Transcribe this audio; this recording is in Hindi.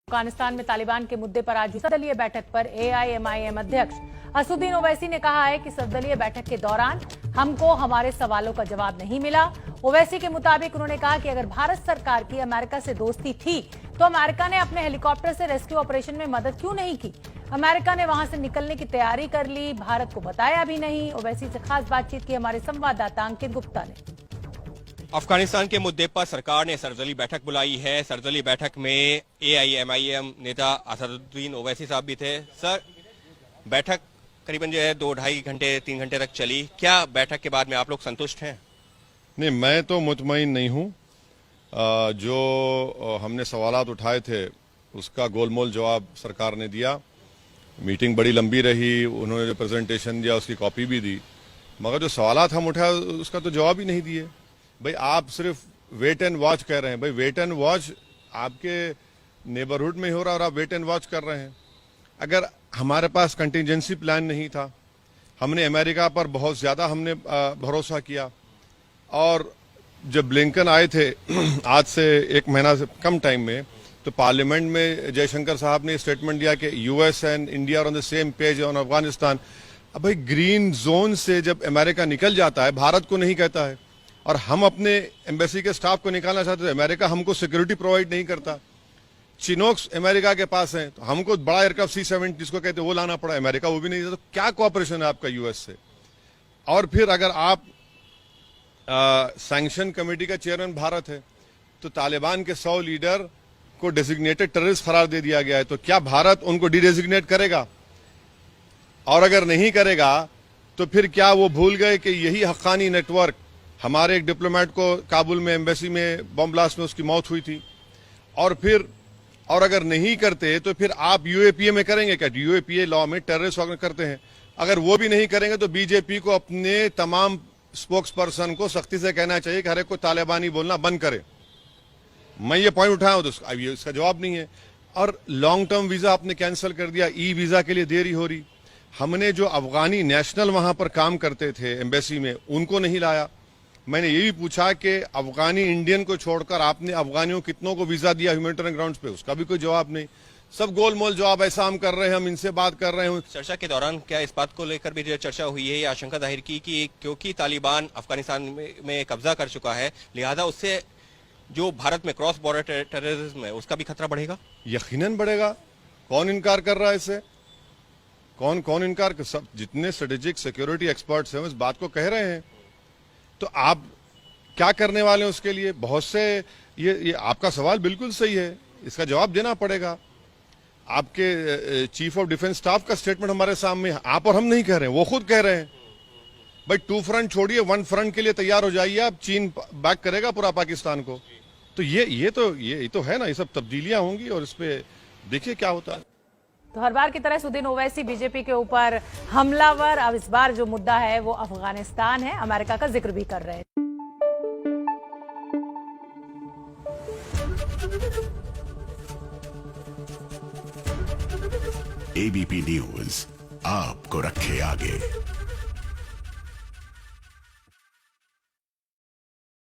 अफगानिस्तान में तालिबान के मुद्दे पर आज सर्वदलीय बैठक पर एआईएमआईएम अध्यक्ष असदुद्दीन ओवैसी ने कहा है कि सर्वदलीय बैठक के दौरान हमको हमारे सवालों का जवाब नहीं मिला। ओवैसी के मुताबिक उन्होंने कहा कि अगर भारत सरकार की अमेरिका से दोस्ती थी तो अमेरिका ने अपने हेलीकॉप्टर से रेस्क्यू ऑपरेशन में मदद क्यों नहीं की। अमेरिका ने वहां से निकलने की तैयारी कर ली, भारत को बताया भी नहीं। ओवैसी से खास बातचीत की हमारे संवाददाता अंकित गुप्ता ने। अफगानिस्तान के मुद्दे पर सरकार ने सर्वदलीय बैठक बुलाई है। सर्वदलीय बैठक में एआईएमआईएम नेता असदुद्दीन ओवैसी साहब भी थे। सर, बैठक करीबन जो है 2-2.5 घंटे 3 घंटे तक चली। क्या बैठक के बाद में आप लोग संतुष्ट हैं? नहीं, मैं तो मुतमईन नहीं हूं। जो हमने सवालात उठाए थे उसका गोलमोल जवाब सरकार ने दिया। मीटिंग बड़ी लंबी रही, उन्होंने जो प्रेजेंटेशन दिया उसकी कॉपी भी दी, मगर जो सवालात हम उठाए उसका तो जवाब ही नहीं दिए। भाई आप सिर्फ वेट एंड वॉच कह रहे हैं। भाई वेट एंड वॉच आपके नेबरहुड में हो रहा और आप वेट एंड वॉच कर रहे हैं। अगर हमारे पास कंटिजेंसी प्लान नहीं था, हमने अमेरिका पर बहुत ज्यादा हमने भरोसा किया, और जब ब्लिंकन आए थे आज से 1 महीना से कम टाइम में, तो पार्लियामेंट में जयशंकर साहब ने स्टेटमेंट दिया कि US and India on the same page on Afghanistan. अब भाई ग्रीन जोन से जब अमेरिका निकल जाता है, भारत को नहीं कहता है, और हम अपने एम्बेसी के स्टाफ को निकालना चाहते थे, अमेरिका हमको सिक्योरिटी प्रोवाइड नहीं करता। चिनोक्स अमेरिका के पास है, तो हमको बड़ा एयरक्राफ्ट C-7 जिसको कहते हैं वो लाना पड़ा, अमेरिका वो भी नहीं देता। तो क्या कोऑपरेशन है आपका यूएस से? और फिर अगर आप सैंक्शन कमेटी का चेयरमैन भारत है, तो तालिबान के 100 लीडर को डेजिग्नेटेड टेररिस्ट करार दे दिया गया है, तो क्या भारत उनको डिडेजिग्नेट करेगा? और अगर नहीं करेगा तो फिर क्या वो भूल गए कि यही हक्कानी नेटवर्क, हमारे एक डिप्लोमेट को काबुल में एम्बेसी में बम ब्लास्ट में उसकी मौत हुई थी। और अगर नहीं करते तो फिर आप यूएपीए में करेंगे क्या? यूएपीए लॉ में टेररिस्ट ऑर्गेनाइज करते हैं। अगर वो भी नहीं करेंगे तो बीजेपी को अपने तमाम स्पोक्स पर्सन को सख्ती से कहना चाहिए कि हर एक को तालिबानी बोलना बंद करे। मैं ये पॉइंट उठाया हूं तो इसका जवाब नहीं है। और लॉन्ग टर्म वीजा आपने कैंसिल कर दिया, ई वीजा के लिए देरी हो रही। हमने जो अफगानी नेशनल वहां पर काम करते थे एम्बेसी में, उनको नहीं लाया। मैंने ये भी पूछा कि अफगानी इंडियन को छोड़कर आपने अफगानियों कितनों को वीजा दिया ह्यूमैनिटेरियन ग्राउंड्स पे, उसका भी कोई जवाब नहीं। सब गोलमोल जवाब, ऐसा हम कर रहे हैं, हम इनसे बात कर रहे हैं। चर्चा के दौरान क्या इस बात को लेकर भी चर्चा हुई है, या आशंका जाहिर की कि क्योंकि तालिबान अफगानिस्तान में कब्जा कर चुका है, लिहाजा उससे जो भारत में क्रॉस बॉर्डर टेररिज्म है उसका भी खतरा बढ़ेगा? यकीनन बढ़ेगा। कौन इनकार कर रहा है इससे? कौन इनकार? सब जितने स्ट्रेटेजिक सिक्योरिटी एक्सपर्ट्स हैं इस बात को कह रहे हैं। तो आप क्या करने वाले हैं उसके लिए? बहुत से ये आपका सवाल बिल्कुल सही है, इसका जवाब देना पड़ेगा। आपके चीफ ऑफ डिफेंस स्टाफ का स्टेटमेंट हमारे सामने है, आप और हम नहीं कह रहे हैं, वो खुद कह रहे हैं। भाई 2 फ्रंट छोड़िए, 1 फ्रंट के लिए तैयार हो जाइए आप। चीन बैक करेगा पूरा पाकिस्तान को। तो ये तो है ना, ये सब तब्दीलियां होंगी और इस पे देखिए क्या होता है। तो हर बार की तरह असदुद्दीन ओवैसी बीजेपी के ऊपर हमलावर। अब इस बार जो मुद्दा है वो अफगानिस्तान है, अमेरिका का जिक्र भी कर रहे हैं। एबीपी न्यूज आपको रखे आगे।